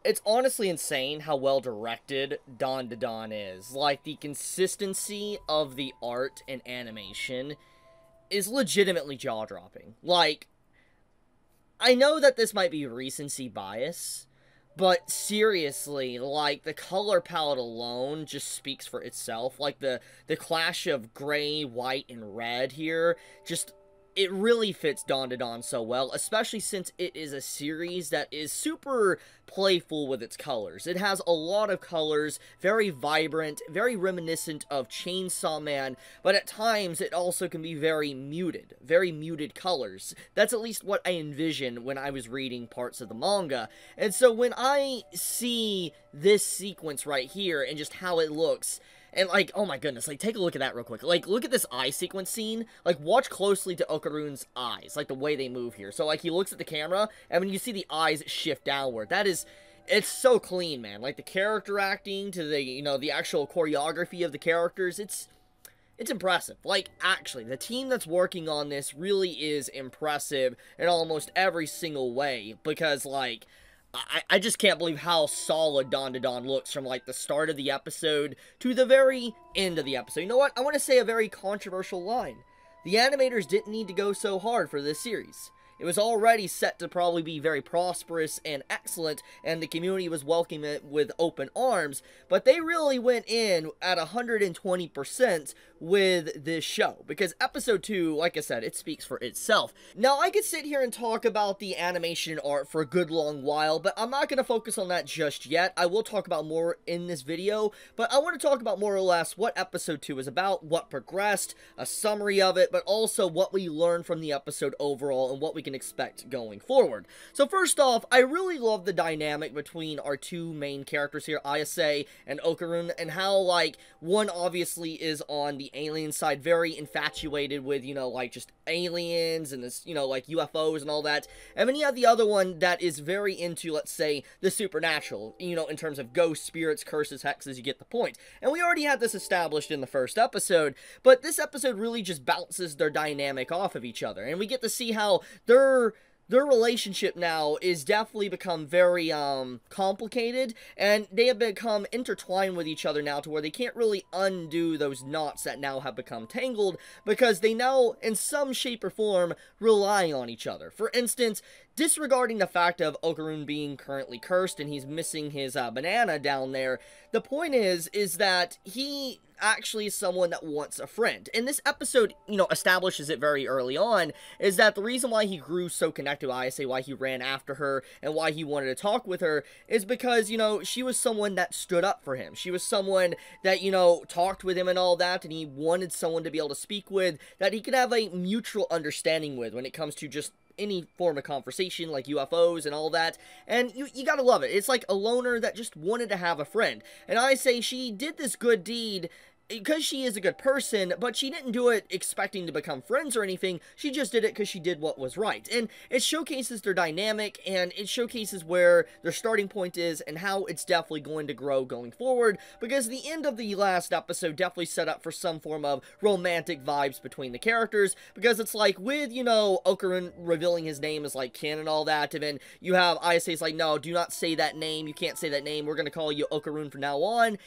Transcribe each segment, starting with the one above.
It's honestly insane how well directed Dawn to Dawn is. Like, the consistency of the art and animation is legitimately jaw-dropping. Like, I know that this might be recency bias, but seriously, like, the color palette alone just speaks for itself. Like, the clash of gray, white, and red here just it really fits Dawn to Dawn so well, especially since it is a series that is super playful with its colors. It has a lot of colors, very vibrant, very reminiscent of Chainsaw Man, but at times it also can be very muted colors. That's at least what I envisioned when I was reading parts of the manga. And so when I see this sequence right here and just how it looks, and, like, oh my goodness, like, take a look at that real quick. Like, look at this eye sequence scene. Like, watch closely to Okarun's eyes, like, the way they move here. So, like, he looks at the camera, and when you see the eyes shift downward, that is, it's so clean, man. Like, the character acting to the, the actual choreography of the characters, it's impressive. Like, actually, the team that's working on this really is impressive in almost every single way, because, like, I just can't believe how solid Dawn to Dawn looks from, like, the start of the episode to the very end of the episode. You know what? I want to say a very controversial line. The animators didn't need to go so hard for this series. It was already set to probably be very prosperous and excellent, and the community was welcoming it with open arms, but they really went in at 120% with this show, because episode 2, like I said, it speaks for itself. Now, I could sit here and talk about the animation art for a good long while, but I'm not going to focus on that just yet. I will talk about more in this video, but I want to talk about more or less what episode 2 is about, what progressed, a summary of it, but also what we learned from the episode overall and what we can expect going forward. So first off, I really love the dynamic between our two main characters here, Ayase and Okarun, and how, like, one obviously is on the alien side, very infatuated with, like, just aliens and this, like, UFOs and all that, and then you have the other one that is very into, let's say, the supernatural, in terms of ghosts, spirits, curses, hexes, you get the point. And we already had this established in the first episode, but this episode really just bounces their dynamic off of each other, and we get to see how their relationship now is definitely become very, complicated, and they have become intertwined with each other now to where they can't really undo those knots that now have become tangled, because they now, in some shape or form, rely on each other. For instance, disregarding the fact of Okarun being currently cursed and he's missing his, banana down there, the point is that he actually is someone that wants a friend. And this episode, establishes it very early on, is that the reason why he grew so connected to Ayase, why he ran after her, and why he wanted to talk with her, is because, she was someone that stood up for him. She was someone that, talked with him and all that, and he wanted someone to be able to speak with, that he could have a mutual understanding with when it comes to just any form of conversation, like UFOs and all that, and you gotta love it. It's like a loner that just wanted to have a friend, and Ayase, she did this good deed because she is a good person, but she didn't do it expecting to become friends or anything. She just did it because she did what was right. And it showcases their dynamic, and it showcases where their starting point is and how it's definitely going to grow going forward, because the end of the last episode definitely set up for some form of romantic vibes between the characters, because it's like with, Okarun revealing his name as, like, Ken and all that, and then you have Ayase's like, no, do not say that name, you can't say that name, we're gonna call you Okarun from now on.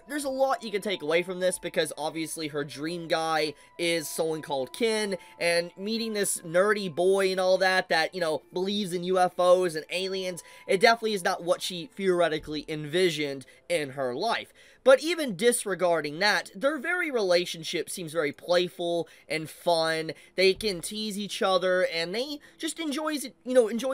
There's a lot you can take away from this, because obviously her dream guy is someone called Ken, and meeting this nerdy boy and all that, believes in UFOs and aliens, it definitely is not what she theoretically envisioned in her life. But even disregarding that, their very relationship seems very playful and fun. They can tease each other, and they just enjoy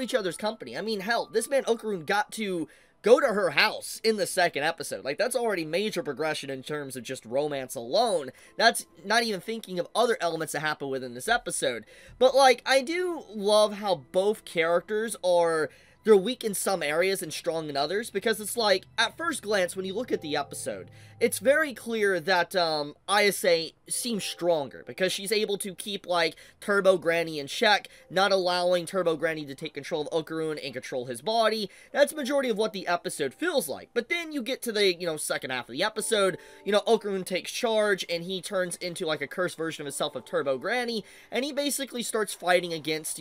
each other's company. I mean, hell, this man Okarun got to go to her house in the second episode. Like, that's already major progression in terms of just romance alone. That's not even thinking of other elements that happen within this episode. But, like, I do love how both characters they're weak in some areas and strong in others, because it's like, at first glance, when you look at the episode, it's very clear that, Ayase seems stronger, because she's able to keep, like, Turbo Granny in check, not allowing Turbo Granny to take control of Okarun and control his body. That's the majority of what the episode feels like. But then you get to the, second half of the episode, Okarun takes charge, and he turns into, like, a cursed version of himself of Turbo Granny, and he basically starts fighting against,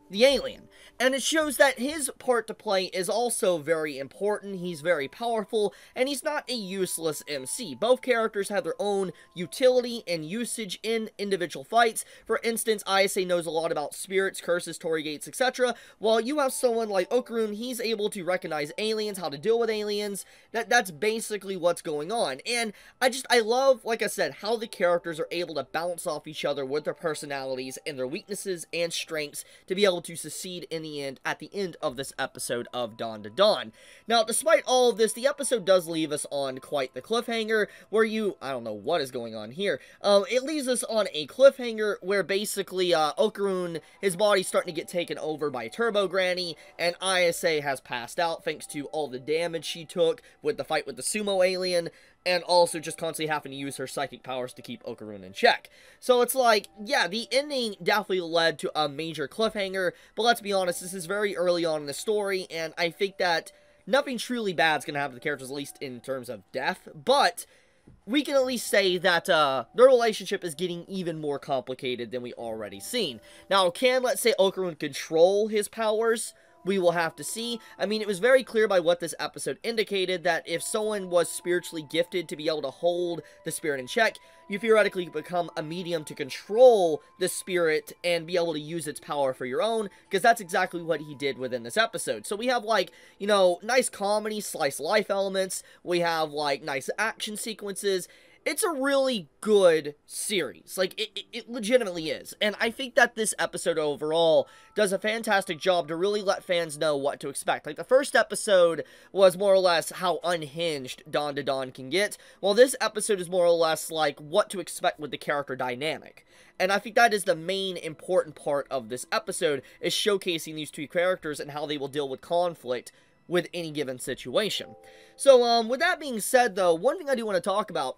the alien. And it shows that his part to play is also very important, he's very powerful, and he's not a useless MC. Both characters have their own utility and usage in individual fights. For instance, Ayase knows a lot about spirits, curses, torii gates, etc. While you have someone like Okarun, he's able to recognize aliens, how to deal with aliens. That's basically what's going on. And I love, like I said, how the characters are able to bounce off each other with their personalities and their weaknesses and strengths to be able to succeed in the end, at the end of this episode of Dawn to Dawn. Now, despite all of this, the episode does leave us on quite the cliffhanger, where I don't know what is going on here. It leaves us on a cliffhanger where basically, Okarun, his body's starting to get taken over by Turbo Granny, and Ayase has passed out thanks to all the damage she took with the fight with the sumo alien, and also just constantly having to use her psychic powers to keep Okarun in check. So it's like, yeah, the ending definitely led to a major cliffhanger, but let's be honest, this is very early on in the story, and I think that nothing truly bad is going to happen to the characters, at least in terms of death, but we can at least say that their relationship is getting even more complicated than we already seen. Now, can, let's say, Okarun control his powers? We will have to see. I mean, it was very clear by what this episode indicated that if someone was spiritually gifted to be able to hold the spirit in check, you theoretically become a medium to control the spirit and be able to use its power for your own, because that's exactly what he did within this episode. So we have, like, you know, nice comedy, slice life elements, we have, like, nice action sequences. It's a really good series. Like, it legitimately is. And I think that this episode overall does a fantastic job to really let fans know what to expect. Like, the first episode was more or less how unhinged Dawn to Dawn can get, while this episode is more or less like what to expect with the character dynamic. And I think that is the main important part of this episode, is showcasing these two characters and how they will deal with conflict with any given situation. So, with that being said, though, one thing I do want to talk about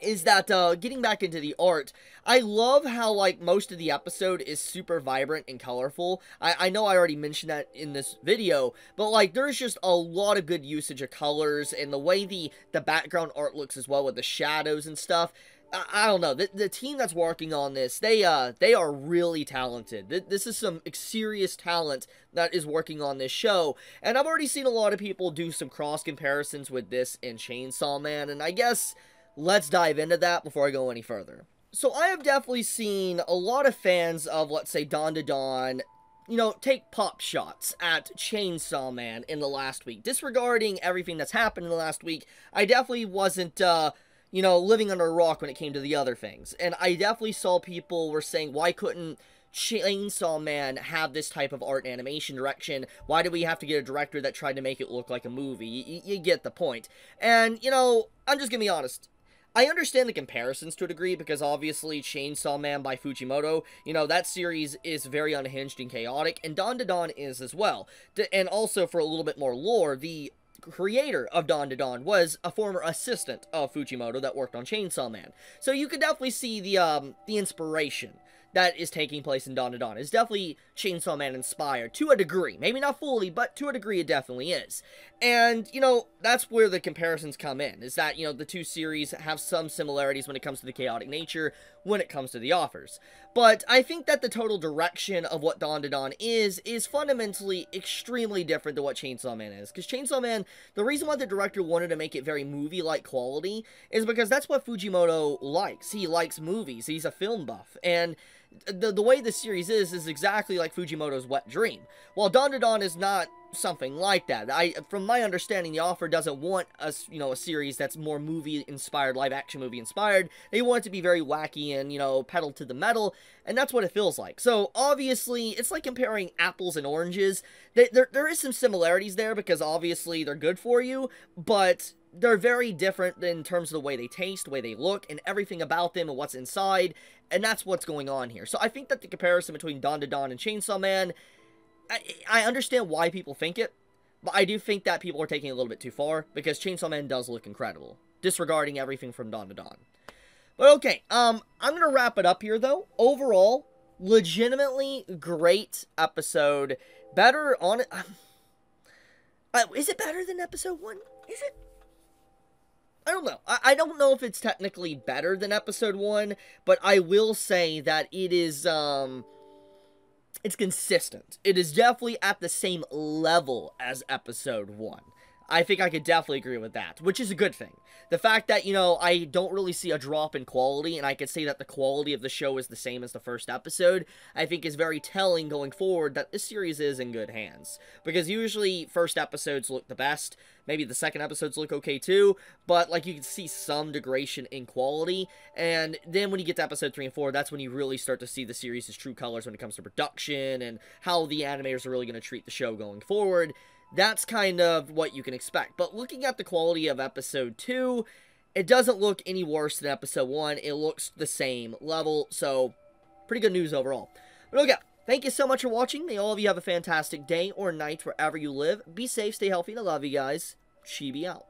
is that, getting back into the art, I love how, like, most of the episode is super vibrant and colorful. I know I already mentioned that in this video, but, like, there's just a lot of good usage of colors, and the way the background art looks as well, with the shadows and stuff. I don't know, the team that's working on this, they are really talented. This is some serious talent that is working on this show, and I've already seen a lot of people do some cross comparisons with this and Chainsaw Man, and I guess let's dive into that before I go any further. So I have definitely seen a lot of fans of, let's say, Dawn to Dawn, you know, take pop shots at Chainsaw Man in the last week. Disregarding everything that's happened in the last week, I definitely wasn't, you know, living under a rock when it came to the other things. And I definitely saw people were saying, why couldn't Chainsaw Man have this type of art and animation direction? Why do we have to get a director that tried to make it look like a movie? You get the point. And, you know, I'm just gonna be honest. I understand the comparisons to a degree, because obviously Chainsaw Man by Fujimoto, you know, that series is very unhinged and chaotic, and Dawn to Dawn is as well. And also, for a little bit more lore, the creator of Dawn to Dawn was a former assistant of Fujimoto that worked on Chainsaw Man. So you could definitely see the inspiration that is taking place in Dawn to Dawn. It's definitely Chainsaw Man inspired, to a degree. Maybe not fully, but to a degree it definitely is. And, you know, that's where the comparisons come in, is that, you know, the two series have some similarities when it comes to the chaotic nature, when it comes to the offers. But I think that the total direction of what Dawn to Dawn is fundamentally extremely different than what Chainsaw Man is. Because Chainsaw Man, the reason why the director wanted to make it very movie-like quality is because that's what Fujimoto likes. He likes movies. He's a film buff. And the way the series is exactly like Fujimoto's wet dream. While Dawn to Dawn is not something like that. From my understanding, the author doesn't want a series that's more movie-inspired, live-action movie-inspired. They want it to be very wacky and, you know, pedal to the metal, and that's what it feels like. So, obviously, it's like comparing apples and oranges. There is some similarities there, because obviously they're good for you, but they're very different in terms of the way they taste, the way they look, and everything about them and what's inside, and that's what's going on here. So I think that the comparison between Dawn to Dawn and Chainsaw Man, I understand why people think it, but I do think that people are taking it a little bit too far, because Chainsaw Man does look incredible, disregarding everything from Dawn to Dawn. But okay, I'm gonna wrap it up here, though. Overall, legitimately great episode. Better on it. Is it better than episode 1? Is it? I don't know. I don't know if it's technically better than episode 1, but I will say that it is, it's consistent. It is definitely at the same level as episode 1. I think I could definitely agree with that, which is a good thing. The fact that, I don't really see a drop in quality, and I could say that the quality of the show is the same as the first episode, I think is very telling going forward that this series is in good hands. Because usually, first episodes look the best, maybe the second episodes look okay too, but, you can see some degradation in quality, and then when you get to episode 3 and 4, that's when you really start to see the series' true colors when it comes to production, and how the animators are really going to treat the show going forward. That's kind of what you can expect. But looking at the quality of episode 2, it doesn't look any worse than episode 1. It looks the same level, so pretty good news overall. But okay, thank you so much for watching. May all of you have a fantastic day or night wherever you live. Be safe, stay healthy, and I love you guys. Chibi out.